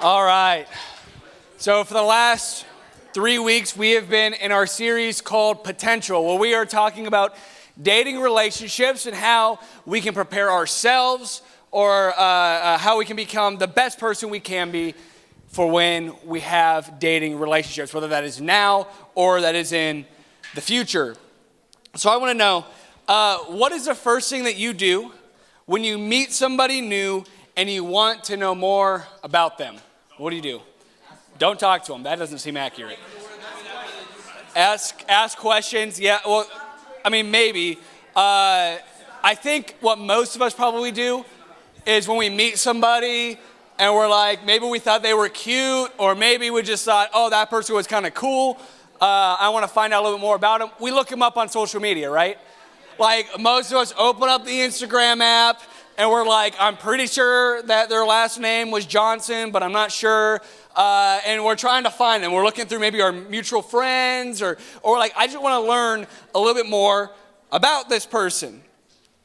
All right. So for the last 3 weeks, we have been in our series called Potential, where we are talking about dating relationships and how we can prepare ourselves or how we can become the best person we can be for when we have dating relationships, whether that is now or that is in the future. So I want to know, what is the first thing that you do when you meet somebody new and you want to know more about them? What do? Don't talk to them. That doesn't seem accurate. Ask questions. Yeah, well, I mean, maybe. I think what most of us probably do is when we meet somebody and we're like, maybe we thought they were cute, or maybe we just thought, oh, that person was kind of cool. I want to find out a little bit more about them. We look them up on social media, right? Like most of us open up the Instagram app and we're like, I'm pretty sure that their last name was Johnson, but I'm not sure. And we're trying to find them. We're looking through maybe our mutual friends or like, I just want to learn a little bit more about this person.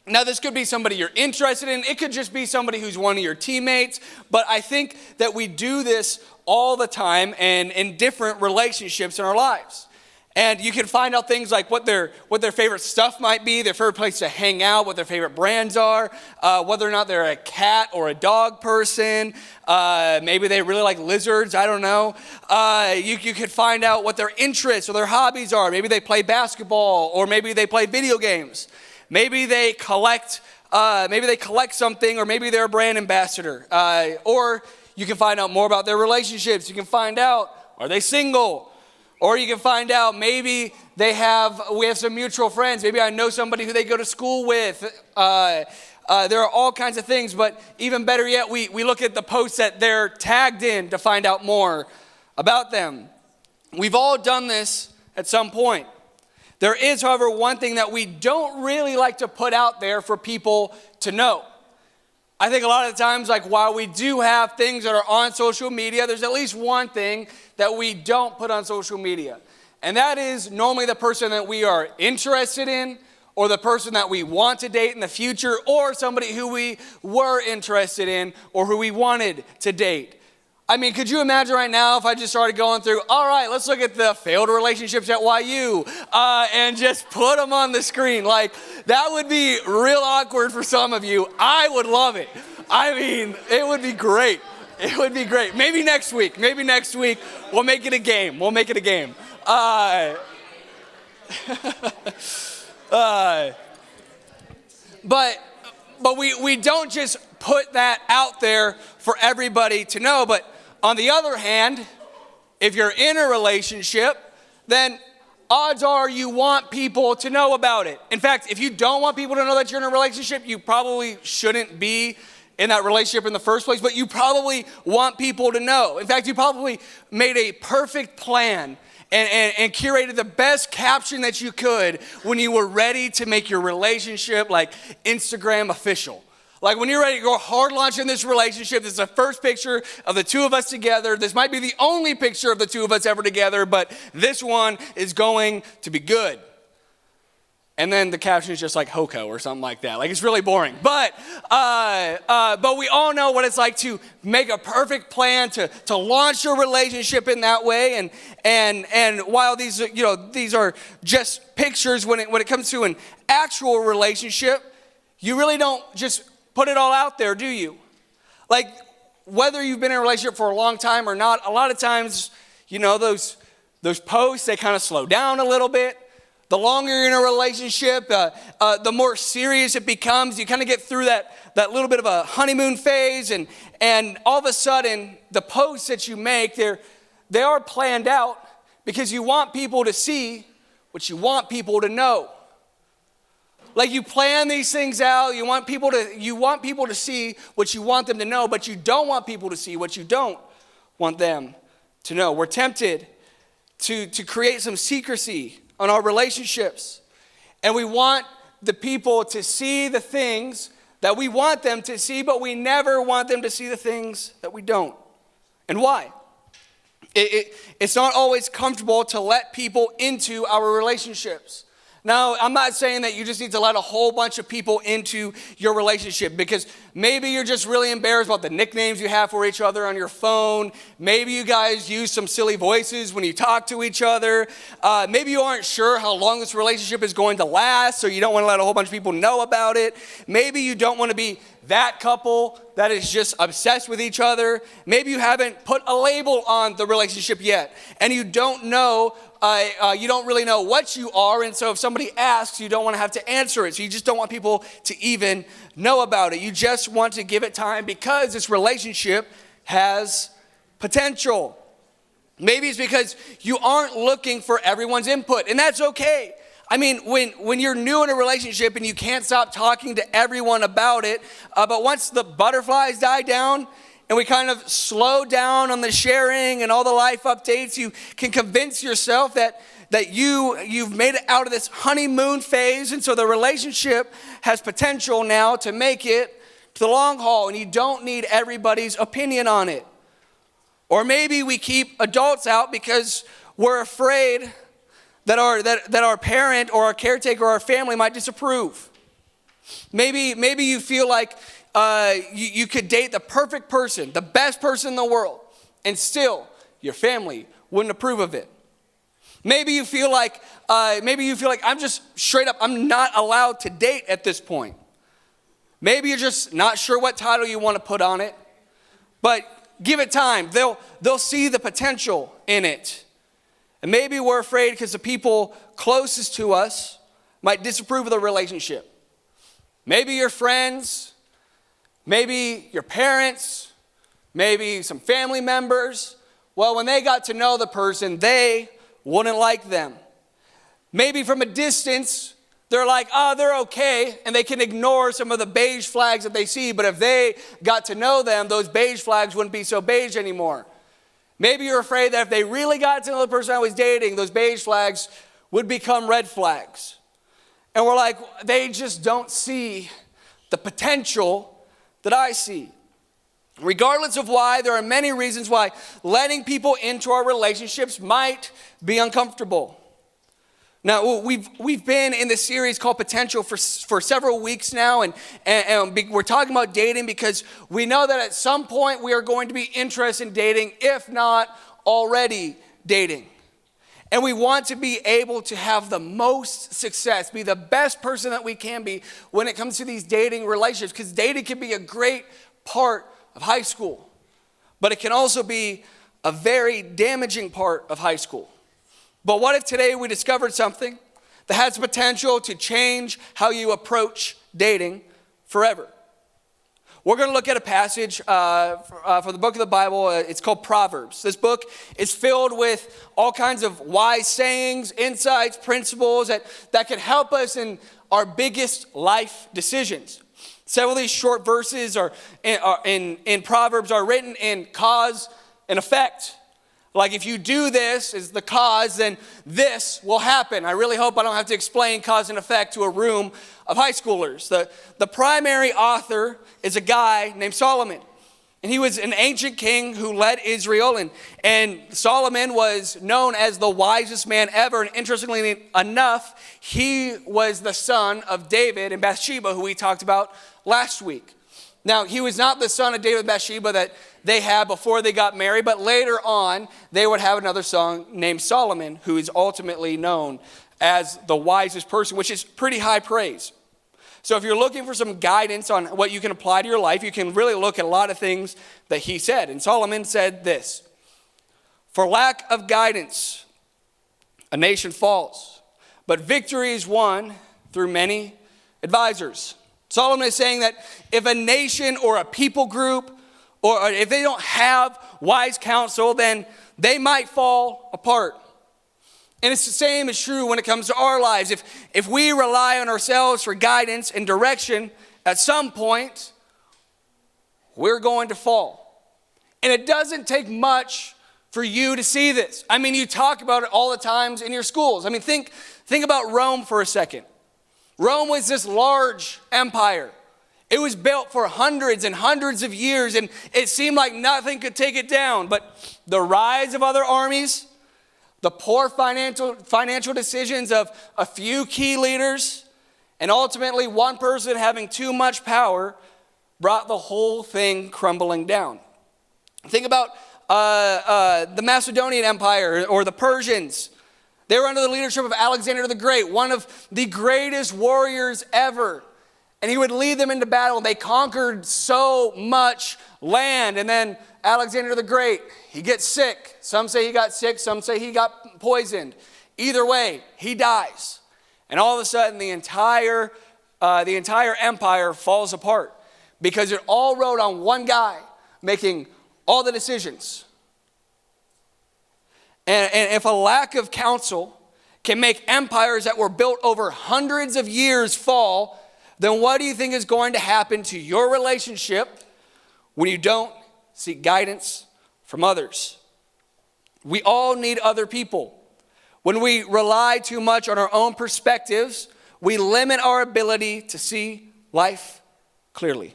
Now, this could be somebody you're interested in. It could just be somebody who's one of your teammates. But I think that we do this all the time and in different relationships in our lives. And you can find out things like what their favorite stuff might be, their favorite place to hang out, what their favorite brands are, whether or not they're a cat or a dog person. Maybe they really like lizards, I don't know. You could find out what their interests or their hobbies are. Maybe they play basketball, or maybe they play video games. Maybe they collect something, or maybe they're a brand ambassador. Or you can find out more about their relationships. You can find out, are they single? Or you can find out maybe we have some mutual friends. Maybe I know somebody who they go to school with. There are all kinds of things, but even better yet, we look at the posts that they're tagged in to find out more about them. We've all done this at some point. There is, however, one thing that we don't really like to put out there for people to know. I think a lot of the times, like while we do have things that are on social media, there's at least one thing that we don't put on social media. And that is normally the person that we are interested in, or the person that we want to date in the future, or somebody who we were interested in or who we wanted to date. I mean, could you imagine right now if I just started going through, all right, let's look at the failed relationships at YU and just put them on the screen. Like, that would be real awkward for some of you. I would love it. I mean, it would be great. It would be great. Maybe next week we'll make it a game. But we don't just put that out there for everybody to know. But on the other hand, if you're in a relationship, then odds are you want people to know about it. In fact, if you don't want people to know that you're in a relationship, you probably shouldn't be in that relationship in the first place, but you probably want people to know. In fact, you probably made a perfect plan and curated the best caption that you could when you were ready to make your relationship like Instagram official. Like when you're ready to go hard launch in this relationship, this is the first picture of the two of us together. This might be the only picture of the two of us ever together, but this one is going to be good. And then the caption is just like Hoko or something like that. Like it's really boring. But we all know what it's like to make a perfect plan to launch your relationship in that way. And while these are just pictures, when it comes to an actual relationship, you really don't just put it all out there, do you? Like whether you've been in a relationship for a long time or not, a lot of times, those posts, they kind of slow down a little bit. The longer you're in a relationship, the more serious it becomes. You kind of get through that little bit of a honeymoon phase, and all of a sudden, the posts that you make, they are planned out because you want people to see what you want people to know. Like you plan these things out, you want people to see what you want them to know, but you don't want people to see what you don't want them to know. We're tempted to create some secrecy on our relationships. And we want the people to see the things that we want them to see, but we never want them to see the things that we don't. And why? It's not always comfortable to let people into our relationships. Now, I'm not saying that you just need to let a whole bunch of people into your relationship, because maybe you're just really embarrassed about the nicknames you have for each other on your phone. Maybe you guys use some silly voices when you talk to each other. Maybe you aren't sure how long this relationship is going to last, so you don't want to let a whole bunch of people know about it. Maybe you don't want to be that couple that is just obsessed with each other. Maybe you haven't put a label on the relationship yet, and you don't know you don't really know what you are, and so if somebody asks, you don't want to have to answer it. So you just don't want people to even know about it. You just want to give it time because this relationship has potential. Maybe it's because you aren't looking for everyone's input, and that's okay. I mean, when you're new in a relationship and you can't stop talking to everyone about it, but once the butterflies die down, and we kind of slow down on the sharing and all the life updates, you can convince yourself that you've made it out of this honeymoon phase, and so the relationship has potential now to make it to the long haul, and you don't need everybody's opinion on it. Or maybe we keep adults out because we're afraid that our parent or our caretaker or our family might disapprove. Maybe you feel like you could date the perfect person, the best person in the world, and still your family wouldn't approve of it. Maybe you feel like I'm just straight up, I'm not allowed to date at this point. Maybe you're just not sure what title you want to put on it, but give it time. They'll see the potential in it. And maybe we're afraid because the people closest to us might disapprove of the relationship. Maybe your friends, maybe your parents, maybe some family members. Well, when they got to know the person, they wouldn't like them. Maybe from a distance, they're like, oh, they're okay, and they can ignore some of the beige flags that they see, but if they got to know them, those beige flags wouldn't be so beige anymore. Maybe you're afraid that if they really got to know the person I was dating, those beige flags would become red flags. And we're like, they just don't see the potential that I see. Regardless of why, there are many reasons why letting people into our relationships might be uncomfortable. Now, we've been in this series called Potential for several weeks now, and we're talking about dating because we know that at some point we are going to be interested in dating, if not already dating. And we want to be able to have the most success, be the best person that we can be when it comes to these dating relationships, because dating can be a great part of high school, but it can also be a very damaging part of high school. But what if today we discovered something that has potential to change how you approach dating forever? We're going to look at a passage from the book of the Bible. It's called Proverbs. This book is filled with all kinds of wise sayings, insights, principles that can help us in our biggest life decisions. Several of these short verses in Proverbs are written in cause and effect. Like if you do this as the cause, then this will happen. I really hope I don't have to explain cause and effect to a room of high schoolers. The primary author is a guy named Solomon. And he was an ancient king who led Israel. And Solomon was known as the wisest man ever. And interestingly enough, he was the son of David and Bathsheba, who we talked about last week. Now, he was not the son of David and Bathsheba that they had before they got married, but later on, they would have another son named Solomon, who is ultimately known as the wisest person, which is pretty high praise. So if you're looking for some guidance on what you can apply to your life, you can really look at a lot of things that he said. And Solomon said this: "For lack of guidance, a nation falls, but victory is won through many advisors." Solomon is saying that if a nation or a people group, or if they don't have wise counsel, then they might fall apart. And it's the same is true when it comes to our lives. If we rely on ourselves for guidance and direction, at some point, we're going to fall. And it doesn't take much for you to see this. I mean, you talk about it all the times in your schools. I mean, think about Rome for a second. Rome was this large empire. It was built for hundreds and hundreds of years, and it seemed like nothing could take it down. But the rise of other armies the poor financial decisions of a few key leaders, and ultimately one person having too much power brought the whole thing crumbling down. Think about the Macedonian Empire or the Persians. They were under the leadership of Alexander the Great, one of the greatest warriors ever. And he would lead them into battle. They conquered so much land. And then Alexander the Great, he gets sick. Some say he got sick. Some say he got poisoned. Either way, he dies. And all of a sudden, the entire empire falls apart because it all rode on one guy making all the decisions. And if a lack of counsel can make empires that were built over hundreds of years fall, then what do you think is going to happen to your relationship when you don't seek guidance from others? We all need other people. When we rely too much on our own perspectives, we limit our ability to see life clearly.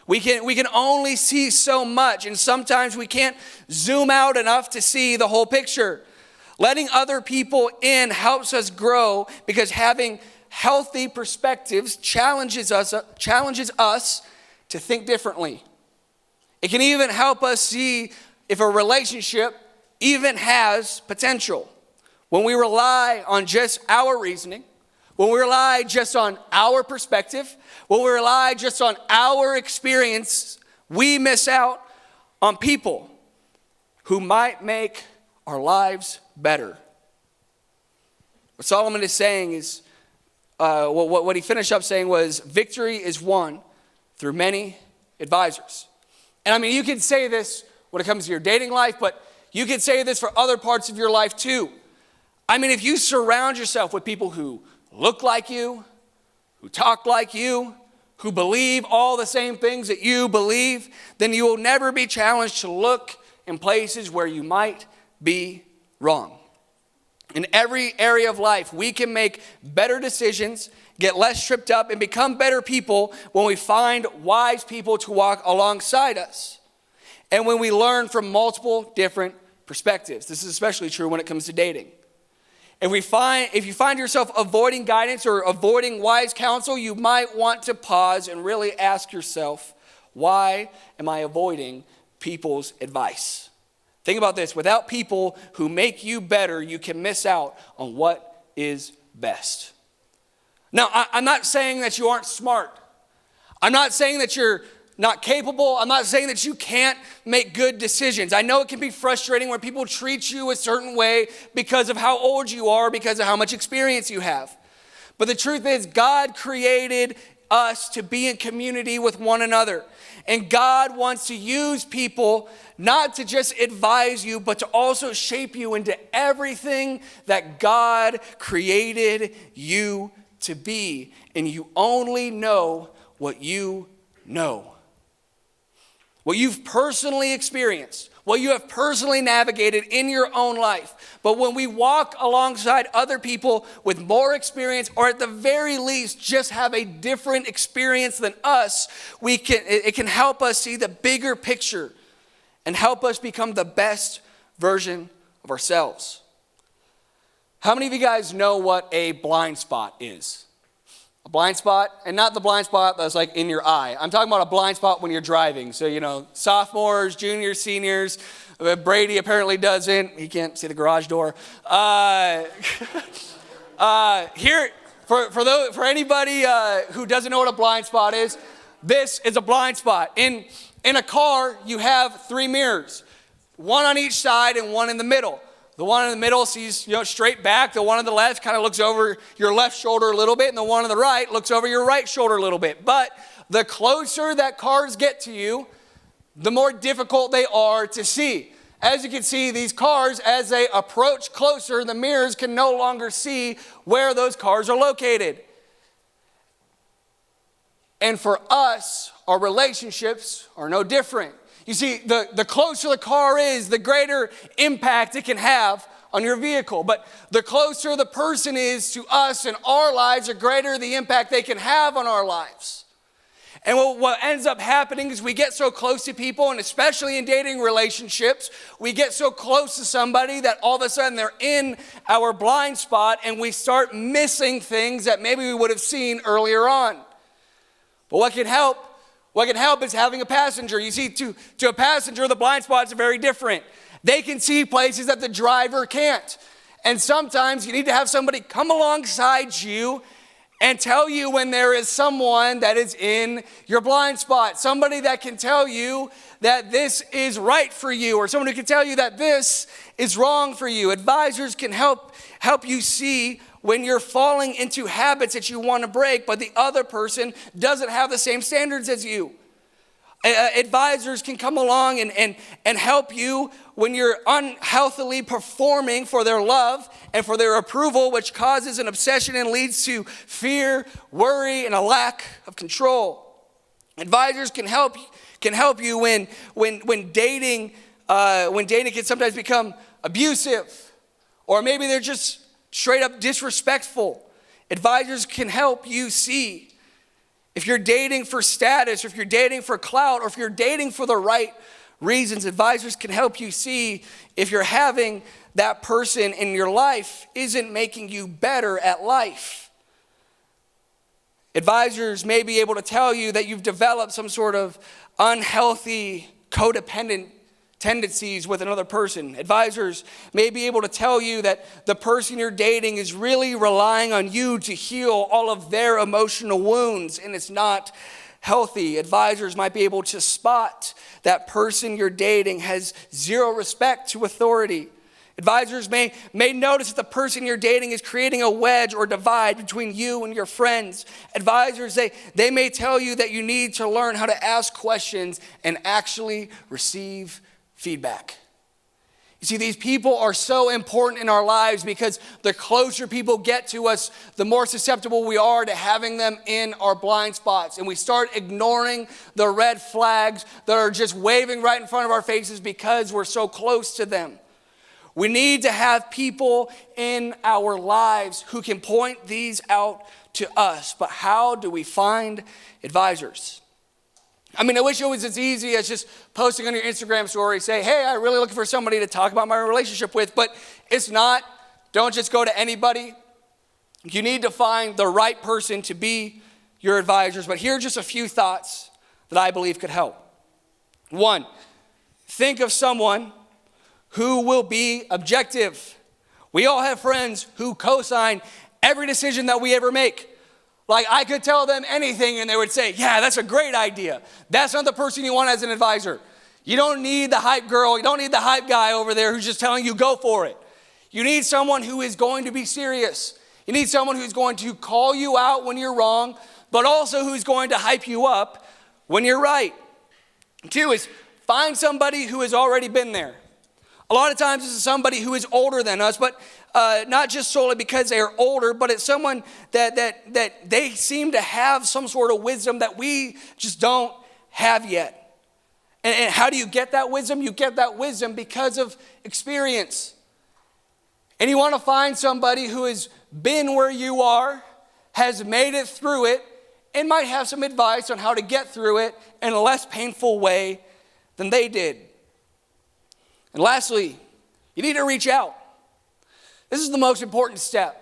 We can only see so much, and sometimes we can't zoom out enough to see the whole picture. Letting other people in helps us grow because having healthy perspectives challenges us to think differently. It can even help us see if a relationship even has potential. When we rely on just our reasoning, when we rely just on our perspective, when we rely just on our experience, we miss out on people who might make our lives better. What Solomon is saying is, what he finished up saying was, victory is won through many advisors. And I mean, you can say this when it comes to your dating life, but you can say this for other parts of your life too. I mean, if you surround yourself with people who look like you, who talk like you, who believe all the same things that you believe, then you will never be challenged to look in places where you might be wrong. In every area of life, we can make better decisions, get less tripped up, and become better people when we find wise people to walk alongside us. And when we learn from multiple different perspectives. This is especially true when it comes to dating. If you find yourself avoiding guidance or avoiding wise counsel, you might want to pause and really ask yourself, why am I avoiding people's advice? Think about this. Without people who make you better, you can miss out on what is best. Now, I'm not saying that you aren't smart. I'm not saying that you're not capable. I'm not saying that you can't make good decisions. I know it can be frustrating when people treat you a certain way because of how old you are, because of how much experience you have. But the truth is, God created us to be in community with one another. And God wants to use people not to just advise you, but to also shape you into everything that God created you to be. And you only know what you know. What you've personally experienced, what you have personally navigated in your own life. But when we walk alongside other people with more experience, or at the very least just have a different experience than us, it can help us see the bigger picture and help us become the best version of ourselves. How many of you guys know what a blind spot is? A blind spot, and not the blind spot that's like in your eye. I'm talking about a blind spot when you're driving. So, sophomores, juniors, seniors. Brady apparently doesn't. He can't see the garage door. Here, for anybody who doesn't know what a blind spot is, this is a blind spot. In a car, you have 3 mirrors, one on each side and one in the middle. The one in the middle sees, straight back. The one on the left kind of looks over your left shoulder a little bit, and the one on the right looks over your right shoulder a little bit. But the closer that cars get to you, the more difficult they are to see. As you can see, these cars, as they approach closer, the mirrors can no longer see where those cars are located. And for us, our relationships are no different. You see, the closer the car is, the greater impact it can have on your vehicle. But the closer the person is to us in our lives, the greater the impact they can have on our lives. And what ends up happening is we get so close to people, and especially in dating relationships, we get so close to somebody that all of a sudden they're in our blind spot and we start missing things that maybe we would have seen earlier on. But what can help is having a passenger. You see, to a passenger, the blind spots are very different. They can see places that the driver can't. And sometimes you need to have somebody come alongside you and tell you when there is someone that is in your blind spot. Somebody that can tell you that this is right for you, or someone who can tell you that this is wrong for you. Advisors can help you see when you're falling into habits that you want to break, but the other person doesn't have the same standards as you. Advisors can come along and help you when you're unhealthily performing for their love and for their approval, which causes an obsession and leads to fear, worry, and a lack of control. Advisors can help you when dating can sometimes become abusive, or maybe they're just straight up disrespectful. Advisors can help you see if you're dating for status, or if you're dating for clout, or if you're dating for the right reasons. Advisors can help you see if you're having that person in your life isn't making you better at life. Advisors may be able to tell you that you've developed some sort of unhealthy, codependent tendencies with another person. Advisors may be able to tell you that the person you're dating is really relying on you to heal all of their emotional wounds, and it's not healthy. Advisors might be able to spot that person you're dating has zero respect to authority. Advisors may notice that the person you're dating is creating a wedge or divide between you and your friends. Advisors, they may tell you that you need to learn how to ask questions and actually receive feedback. You see, these people are so important in our lives because the closer people get to us, the more susceptible we are to having them in our blind spots. And we start ignoring the red flags that are just waving right in front of our faces because we're so close to them. We need to have people in our lives who can point these out to us. But how do we find advisors? I mean, I wish it was as easy as just posting on your Instagram story, say, hey, I'm really looking for somebody to talk about my relationship with, but it's not. Don't just go to anybody. You need to find the right person to be your advisors. But here are just a few thoughts that I believe could help. 1, think of someone who will be objective. We all have friends who co-sign every decision that we ever make. Like, I could tell them anything and they would say, yeah, that's a great idea. That's not the person you want as an advisor. You don't need the hype girl. You don't need the hype guy over there who's just telling you go for it. You need someone who is going to be serious. You need someone who's going to call you out when you're wrong, but also who's going to hype you up when you're right. 2 is find somebody who has already been there. A lot of times this is somebody who is older than us, but not just solely because they are older, but it's someone that they seem to have some sort of wisdom that we just don't have yet. And how do you get that wisdom? You get that wisdom because of experience. And you want to find somebody who has been where you are, has made it through it, and might have some advice on how to get through it in a less painful way than they did. And lastly, you need to reach out. This is the most important step.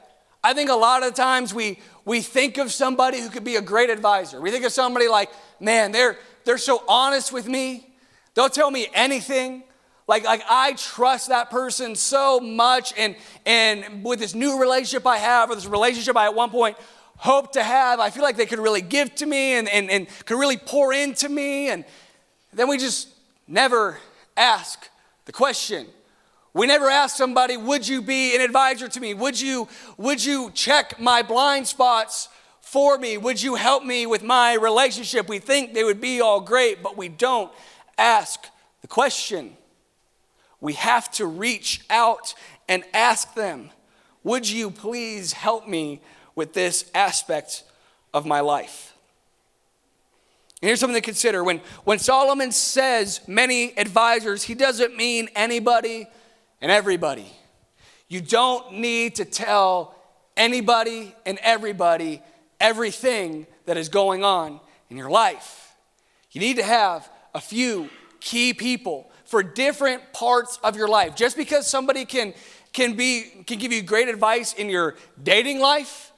I think a lot of times we think of somebody who could be a great advisor. We think of somebody like, man, they're so honest with me. They'll tell me anything. Like I trust that person so much. And with this new relationship I have, or this relationship I at one point hoped to have, I feel like they could really give to me and could really pour into me. And then we just never ask the question. We never ask somebody, would you be an advisor to me? Would you check my blind spots for me? Would you help me with my relationship? We think they would be all great, but we don't ask the question. We have to reach out and ask them, would you please help me with this aspect of my life? And here's something to consider. When Solomon says many advisors, he doesn't mean anybody and everybody. You don't need to tell anybody and everybody everything that is going on in your life, you need to have a few key people for different parts of your life. Just because somebody can give you great advice in your dating life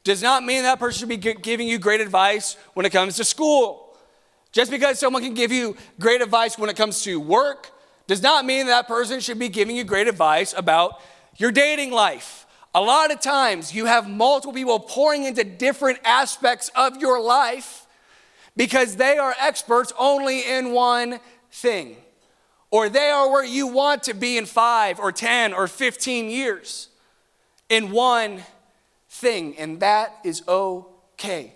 does not mean that person should be giving you great advice when it comes to school. Just because someone can give you great advice when it comes to work does not mean that person should be giving you great advice about your dating life. A lot of times you have multiple people pouring into different aspects of your life because they are experts only in one thing. Or they are where you want to be in 5 or 10 or 15 years in one thing, and that is okay.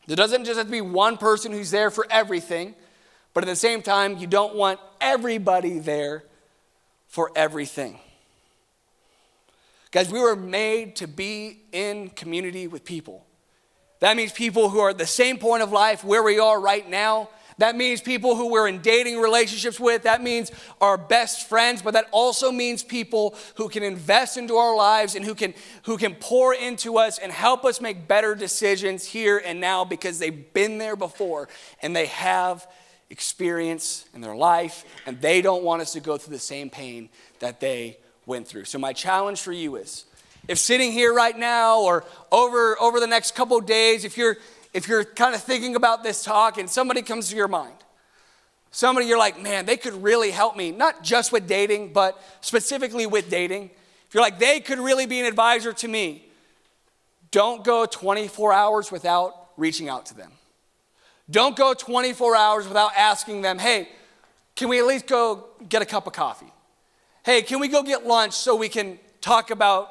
There doesn't just have to be one person who's there for everything, but at the same time, you don't want everybody there for everything. Guys, we were made to be in community with people. That means people who are at the same point of life where we are right now. That means people who we're in dating relationships with. That means our best friends, but that also means people who can invest into our lives and who can pour into us and help us make better decisions here and now because they've been there before and they have experience in their life and they don't want us to go through the same pain that they went through. So my challenge for you is, if sitting here right now or over the next couple of days, if you're kind of thinking about this talk and somebody comes to your mind, somebody you're like, man, they could really help me, not just with dating, but specifically with dating. If you're like, they could really be an advisor to me, don't go 24 hours without reaching out to them. Don't go 24 hours without asking them, hey, can we at least go get a cup of coffee? Hey, can we go get lunch so we can talk about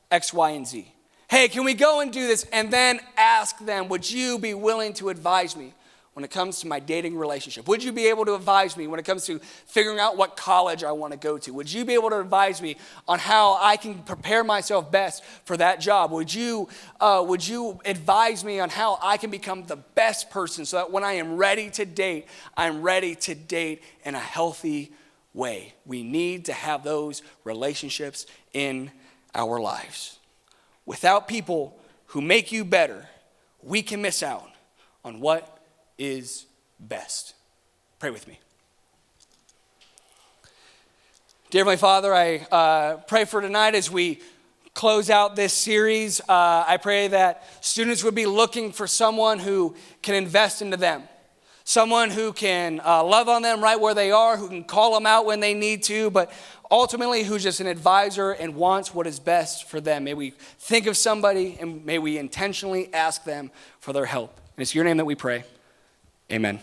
X, Y, and Z? Hey, can we go and do this? And then ask them, would you be willing to advise me when it comes to my dating relationship? Would you be able to advise me when it comes to figuring out what college I want to go to? Would you be able to advise me on how I can prepare myself best for that job? Would you advise me on how I can become the best person so that when I am ready to date, I'm ready to date in a healthy way? We need to have those relationships in our lives. Without people who make you better, we can miss out on what is best. Pray with me. Dear Heavenly Father, I pray for tonight as we close out this series. I pray that students would be looking for someone who can invest into them. Someone who can love on them right where they are, who can call them out when they need to, but ultimately who's just an advisor and wants what is best for them. May we think of somebody and may we intentionally ask them for their help. And it's your name that we pray. Amen.